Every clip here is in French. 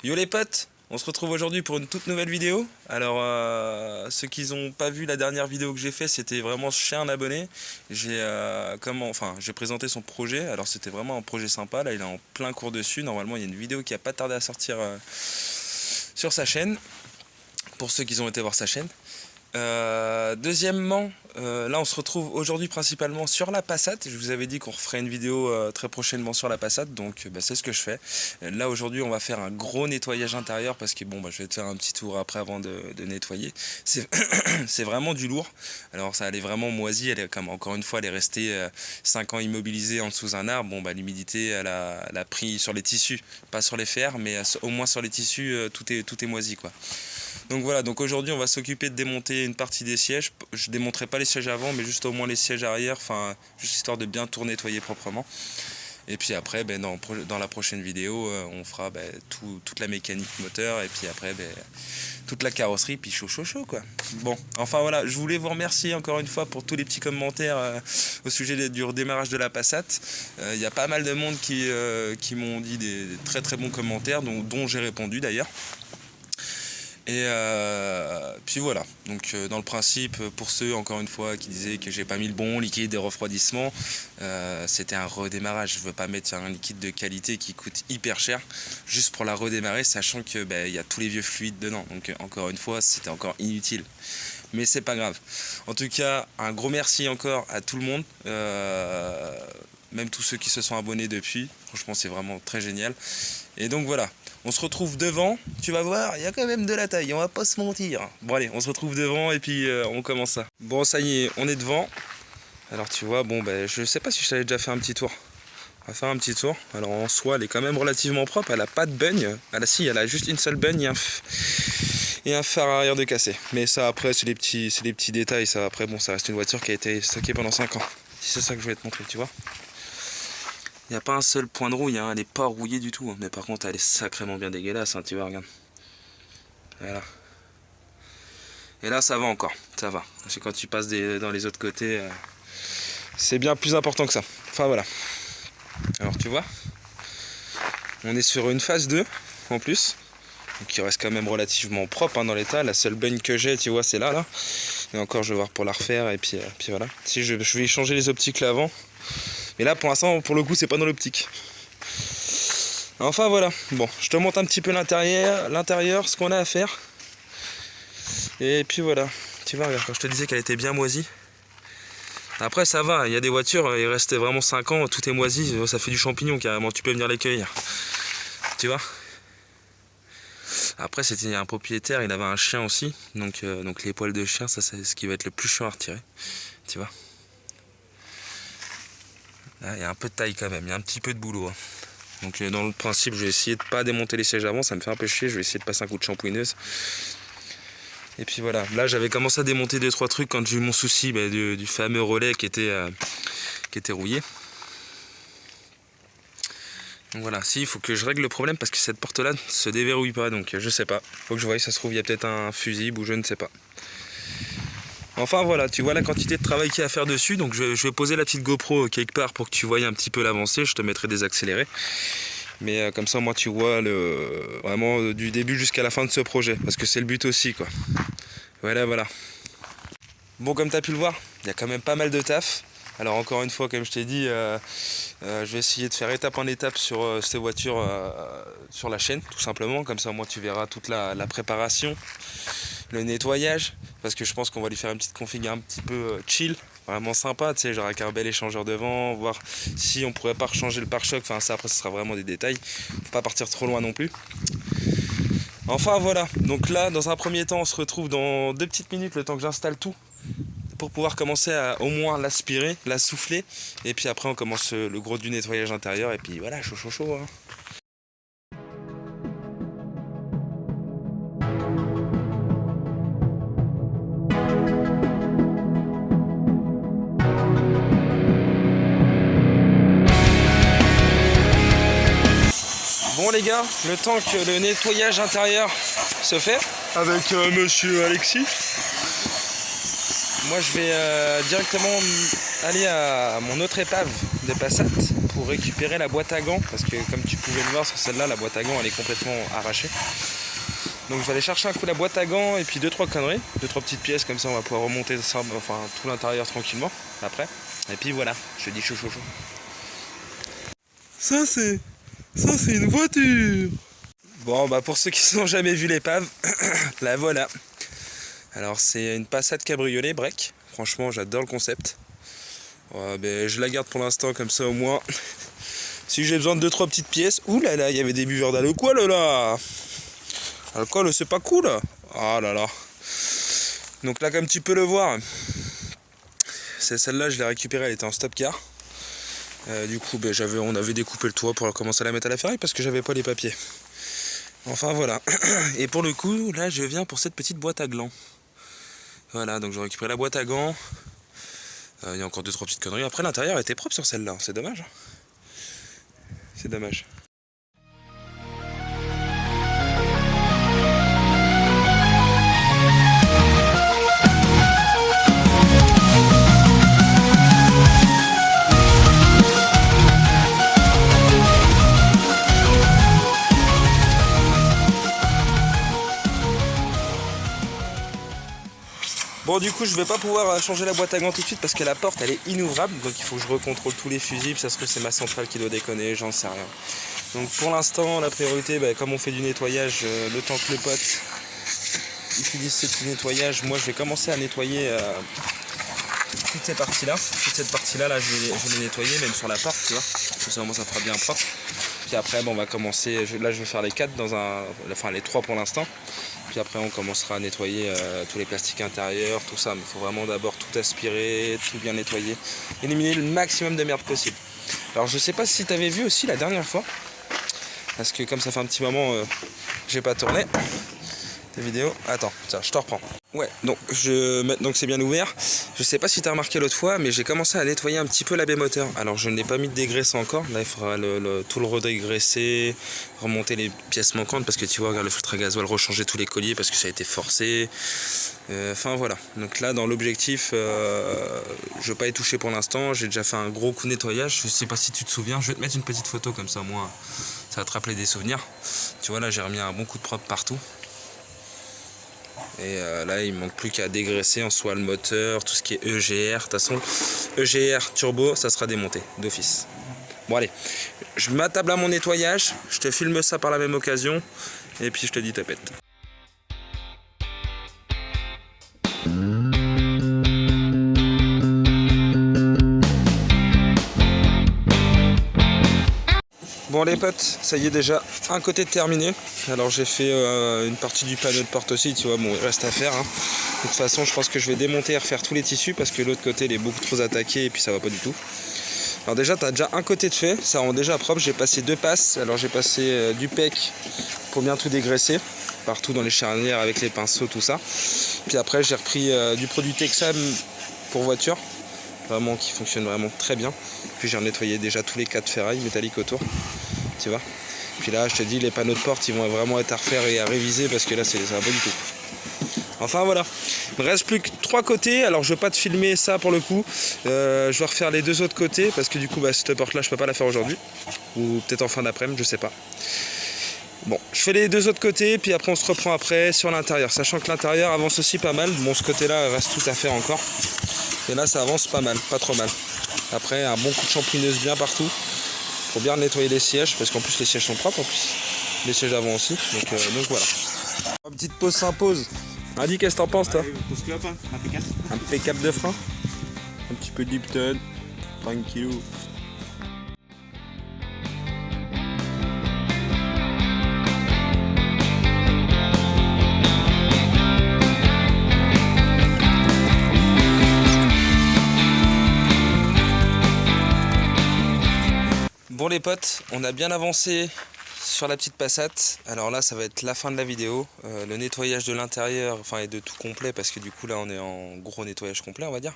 Yo les potes, on se retrouve aujourd'hui pour une toute nouvelle vidéo. Alors ceux qui n'ont pas vu la dernière vidéo que j'ai fait, c'était vraiment chez un abonné. J'ai présenté son projet. Alors c'était vraiment un projet sympa. Là il est en plein cours dessus. Normalement il y a une vidéo qui a pas tardé à sortir sur sa chaîne. Pour ceux qui ont été voir sa chaîne. Deuxièmement, là on se retrouve aujourd'hui principalement sur la Passat. Je vous avais dit qu'on referait une vidéo très prochainement sur la Passat, donc c'est ce que je fais. Là aujourd'hui on va faire un gros nettoyage intérieur parce que je vais te faire un petit tour après avant de nettoyer. C'est vraiment du lourd. Alors ça elle est vraiment moisie, elle est comme encore une fois elle est restée 5 ans immobilisée en dessous d'un arbre. L'humidité elle a pris sur les tissus, pas sur les fers, mais au moins sur les tissus tout est moisi quoi. Donc voilà, donc aujourd'hui on va s'occuper de démonter une partie des sièges. Je démonterai pas les sièges avant, mais juste au moins les sièges arrière, enfin juste histoire de bien tout nettoyer proprement. Et puis après, dans la prochaine vidéo, on fera toute la mécanique moteur et puis après toute la carrosserie, puis chaud quoi. Bon, enfin voilà, je voulais vous remercier encore une fois pour tous les petits commentaires au sujet du redémarrage de la Passat. Il y a pas mal de monde qui m'ont dit des très très bons commentaires, dont j'ai répondu d'ailleurs. Et puis voilà, donc dans le principe, pour ceux encore une fois qui disaient que j'ai pas mis le bon liquide de refroidissement, c'était un redémarrage. Je veux pas mettre un liquide de qualité qui coûte hyper cher juste pour la redémarrer, sachant que il y a tous les vieux fluides dedans. Donc encore une fois, c'était encore inutile. Mais c'est pas grave. En tout cas, un gros merci encore à tout le monde, même tous ceux qui se sont abonnés depuis. Franchement, c'est vraiment très génial. Et donc voilà. On se retrouve devant, tu vas voir, il y a quand même de la taille, on va pas se mentir. Bon allez, on se retrouve devant et puis on commence ça. Bon ça y est, on est devant. Alors tu vois, je sais pas si je t'avais déjà fait un petit tour. On va faire un petit tour. Alors en soi, elle est quand même relativement propre, elle a pas de bugne. Elle a juste une seule bugne et un phare arrière de cassé. Mais ça après, c'est les petits détails. Ça après, ça reste une voiture qui a été stockée pendant 5 ans. Si c'est ça que je voulais te montrer, tu vois. Il n'y a pas un seul point de rouille, hein. Elle n'est pas rouillée du tout. Mais par contre, elle est sacrément bien dégueulasse, hein, tu vois, regarde. Voilà. Et là, ça va encore, ça va. C'est quand tu passes dans les autres côtés, c'est bien plus important que ça. Enfin, voilà. Alors, tu vois, on est sur une phase 2, en plus. Donc, il reste quand même relativement propre hein, dans l'état. La seule baigne que j'ai, tu vois, c'est là. Et encore, je vais voir pour la refaire, et puis voilà. Si je vais changer les optiques là avant. Mais là, pour l'instant, pour le coup, c'est pas dans l'optique. Enfin, voilà. Bon, je te montre un petit peu l'intérieur, ce qu'on a à faire. Et puis voilà. Tu vois, regarde, quand je te disais qu'elle était bien moisie. Après, ça va. Il y a des voitures, il reste vraiment 5 ans, tout est moisi. Ça fait du champignon carrément. Tu peux venir les cueillir. Tu vois. Après, c'était un propriétaire, il avait un chien aussi. Donc les poils de chien, ça, c'est ce qui va être le plus chiant à retirer. Tu vois. Là, il y a un peu de taille quand même, il y a un petit peu de boulot. Hein. Donc dans le principe, je vais essayer de pas démonter les sièges avant, ça me fait un peu chier, je vais essayer de passer un coup de shampouineuse. Et puis voilà, là j'avais commencé à démonter 2-3 trucs quand j'ai eu mon souci du fameux relais qui était rouillé. Donc voilà, il faut que je règle le problème parce que cette porte là ne se déverrouille pas, donc je sais pas. Faut que je voie, ça se trouve il y a peut-être un fusible ou je ne sais pas. Enfin voilà, tu vois la quantité de travail qu'il y a à faire dessus, donc je vais poser la petite GoPro quelque part pour que tu voyes un petit peu l'avancée, je te mettrai des accélérés. Mais comme ça moi tu vois vraiment du début jusqu'à la fin de ce projet, parce que c'est le but aussi quoi. Voilà. Bon comme tu as pu le voir, il y a quand même pas mal de taf. Alors encore une fois, comme je t'ai dit, je vais essayer de faire étape en étape sur ces voitures sur la chaîne, tout simplement. Comme ça, moi, tu verras toute la préparation, le nettoyage, parce que je pense qu'on va lui faire une petite config un petit peu chill, vraiment sympa, tu sais, genre avec un bel échangeur devant, voir si on pourrait pas rechanger le pare-choc. Enfin, ça, après, ce sera vraiment des détails. Faut pas partir trop loin non plus. Enfin, voilà. Donc là, dans un premier temps, on se retrouve dans 2 petites minutes, le temps que j'installe tout, pour pouvoir commencer à au moins l'aspirer, la souffler, et puis après on commence le gros du nettoyage intérieur, et puis voilà, chaud hein. Bon les gars, le temps que le nettoyage intérieur se fait avec monsieur Alexis, moi je vais directement aller à mon autre épave de Passat pour récupérer la boîte à gants, parce que comme tu pouvais le voir sur celle-là, la boîte à gants elle est complètement arrachée. Donc je vais aller chercher un coup la boîte à gants et puis 2-3 conneries, 2-3 petites pièces, comme ça on va pouvoir remonter ça, enfin tout l'intérieur tranquillement après. Et puis voilà, je te dis chaud. Ça c'est une voiture. Bon bah pour ceux qui n'ont jamais vu l'épave, la voilà. Alors c'est une Passat cabriolet break. Franchement j'adore le concept. Ouais, ben, je la garde pour l'instant comme ça au moins. Si j'ai besoin de 2-3 petites pièces. Ouh là là, il y avait des buveurs d'alcool là. Alcool c'est pas cool. Ah là là. Donc là comme tu peux le voir, c'est celle-là je l'ai récupérée, elle était en stop car. Du coup ben, on avait découpé le toit pour commencer à la mettre à la ferraille parce que j'avais pas les papiers. Enfin voilà. Et pour le coup là je viens pour cette petite boîte à glands. Voilà, donc j'ai récupéré la boîte à gants. Il y a encore 2-3 petites conneries. Après l'intérieur était propre sur celle-là, c'est dommage. C'est dommage. Bon du coup je vais pas pouvoir changer la boîte à gants tout de suite parce que la porte elle est inouvrable, donc il faut que je recontrôle tous les fusibles, ça se trouve c'est ma centrale qui doit déconner, j'en sais rien. Donc pour l'instant la priorité, comme on fait du nettoyage, le temps que le pote il finisse ce petit nettoyage, moi je vais commencer à nettoyer toutes ces parties là. Toute cette partie là, je vais les nettoyer même sur la porte, tu vois, comme ça au moins ça fera bien propre. Puis après on va commencer, là je vais faire les 4 enfin les 3 pour l'instant. Puis après on commencera à nettoyer tous les plastiques intérieurs, tout ça. Mais il faut vraiment d'abord tout aspirer, tout bien nettoyer. Éliminer le maximum de merde possible. Alors je sais pas si tu avais vu aussi la dernière fois. Parce que comme ça fait un petit moment j'ai pas tourné des vidéos. Attends, tiens, je te reprends. Ouais, donc c'est bien ouvert. Je sais pas si tu as remarqué l'autre fois, mais j'ai commencé à nettoyer un petit peu la baie moteur. Alors je n'ai pas mis de dégraissant encore. Là il faudra tout le redégraisser, remonter les pièces manquantes parce que tu vois, regarde le filtre à gasoil, rechanger tous les colliers parce que ça a été forcé. Enfin voilà. Donc là dans l'objectif, je vais pas y toucher pour l'instant. J'ai déjà fait un gros coup de nettoyage. Je sais pas si tu te souviens. Je vais te mettre une petite photo comme ça, moi, ça va te rappeler des souvenirs. Tu vois là j'ai remis un bon coup de propre partout. Et là il manque plus qu'à dégraisser en soit le moteur, tout ce qui est EGR. De toute façon EGR turbo ça sera démonté d'office. Bon allez, je m'attable à mon nettoyage, je te filme ça par la même occasion et puis je te dis tapette. Bon les potes, ça y est déjà, un côté terminé. Alors j'ai fait une partie du panneau de porte aussi, tu vois, bon il reste à faire. Hein. De toute façon je pense que je vais démonter et refaire tous les tissus parce que l'autre côté il est beaucoup trop attaqué et puis ça va pas du tout. Alors déjà tu as déjà un côté de fait, ça rend déjà propre, j'ai passé 2 passes. Alors j'ai passé du PEC pour bien tout dégraisser, partout dans les charnières avec les pinceaux, tout ça. Puis après j'ai repris du produit Texam pour voiture, vraiment qui fonctionne vraiment très bien. Puis j'ai nettoyé déjà tous les 4 ferrailles métalliques autour, tu vois. Puis là je te dis les panneaux de porte ils vont vraiment être à refaire et à réviser parce que là ça va pas du tout. Enfin voilà, il me reste plus que 3 côtés, alors je vais pas te filmer ça pour le coup, je vais refaire les 2 autres côtés parce que du coup cette porte là je peux pas la faire aujourd'hui, ou peut-être en fin d'après-midi, je sais pas. Bon, je fais les 2 autres côtés, puis après on se reprend après sur l'intérieur, sachant que l'intérieur avance aussi pas mal. Bon, ce côté là reste tout à faire encore, et là ça avance pas mal, pas trop mal. Après un bon coup de shampouineuse bien partout, pour bien nettoyer les sièges, parce qu'en plus les sièges sont propres en plus, les sièges avant aussi, donc voilà. Une petite pause s'impose. Adi, qu'est-ce que t'en penses toi? Impeccable de frein, un petit peu de Lipton, tranquillou. Bon les potes, on a bien avancé sur la petite Passat. Alors là ça va être la fin de la vidéo, le nettoyage de l'intérieur, enfin et de tout complet parce que du coup là on est en gros nettoyage complet on va dire.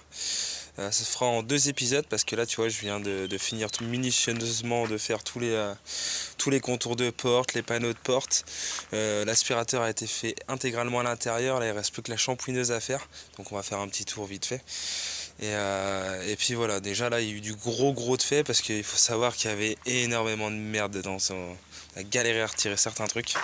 Ça se fera en 2 épisodes parce que là tu vois je viens de finir tout minutieusement de faire tous les contours de porte, les panneaux de porte. L'aspirateur a été fait intégralement à l'intérieur, là il reste plus que la shampouineuse à faire, donc on va faire un petit tour vite fait. Et puis voilà, déjà là il y a eu du gros de fait parce qu'il faut savoir qu'il y avait énormément de merde dedans. On a galéré à retirer certains trucs.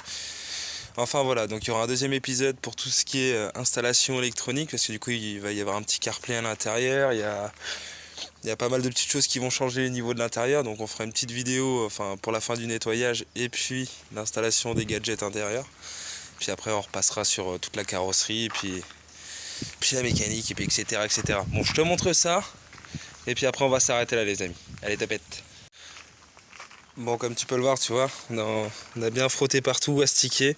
Enfin voilà, donc il y aura un deuxième épisode pour tout ce qui est installation électronique, parce que du coup il va y avoir un petit CarPlay à l'intérieur, il y a pas mal de petites choses qui vont changer au niveau de l'intérieur, donc on fera une petite vidéo enfin, pour la fin du nettoyage et puis l'installation des gadgets intérieurs. Puis après on repassera sur toute la carrosserie, et puis la mécanique, et puis etc. etc. Bon, je te montre ça, et puis après on va s'arrêter là les amis. Allez, tapette. Bon, comme tu peux le voir, tu vois, on a bien frotté partout, astiqué.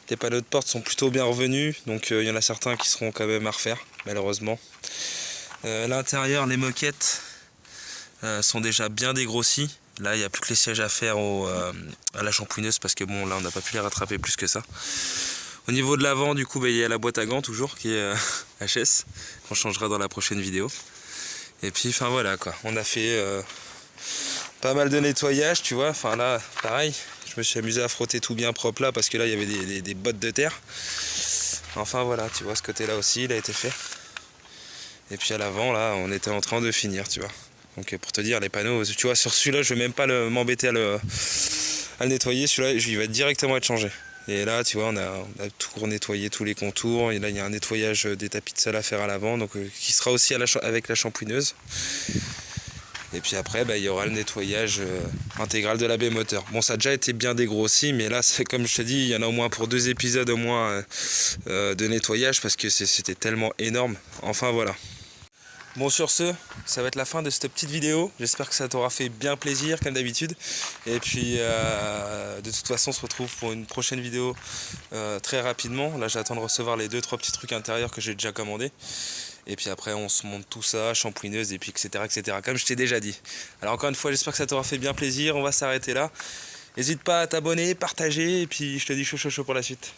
Les panneaux de porte sont plutôt bien revenus, donc il y en a certains qui seront quand même à refaire, malheureusement. L'intérieur, les moquettes sont déjà bien dégrossies. Là, il n'y a plus que les sièges à faire à la shampouineuse, parce que bon, là, on n'a pas pu les rattraper plus que ça. Au niveau de l'avant, du coup, il y a la boîte à gants toujours, qui est HS, qu'on changera dans la prochaine vidéo. Et puis, enfin voilà, quoi. On a fait pas mal de nettoyage, tu vois. Enfin là, pareil, je me suis amusé à frotter tout bien propre là, parce que là, il y avait des bottes de terre. Enfin voilà, tu vois, ce côté-là aussi, il a été fait. Et puis à l'avant, là, on était en train de finir, tu vois. Donc pour te dire, les panneaux, tu vois, sur celui-là, je vais même pas m'embêter à le nettoyer. Celui-là, il va directement être changé. Et là, tu vois, on a tout nettoyé, tous les contours. Et là, il y a un nettoyage des tapis de sol à faire à l'avant, donc qui sera aussi avec la shampouineuse. Et puis après, il y aura le nettoyage intégral de la baie moteur. Bon, ça a déjà été bien dégrossi, mais là, c'est comme je te dis, il y en a au moins pour 2 épisodes au moins de nettoyage, parce que c'était tellement énorme. Enfin, voilà. Bon, sur ce, ça va être la fin de cette petite vidéo. J'espère que ça t'aura fait bien plaisir, comme d'habitude. Et puis, de toute façon, on se retrouve pour une prochaine vidéo très rapidement. Là, j'attends de recevoir les 2-3 petits trucs intérieurs que j'ai déjà commandés. Et puis après, on se monte tout ça, shampouineuse, et puis etc. etc. Comme je t'ai déjà dit. Alors, encore une fois, j'espère que ça t'aura fait bien plaisir. On va s'arrêter là. N'hésite pas à t'abonner, partager, et puis je te dis chaud pour la suite.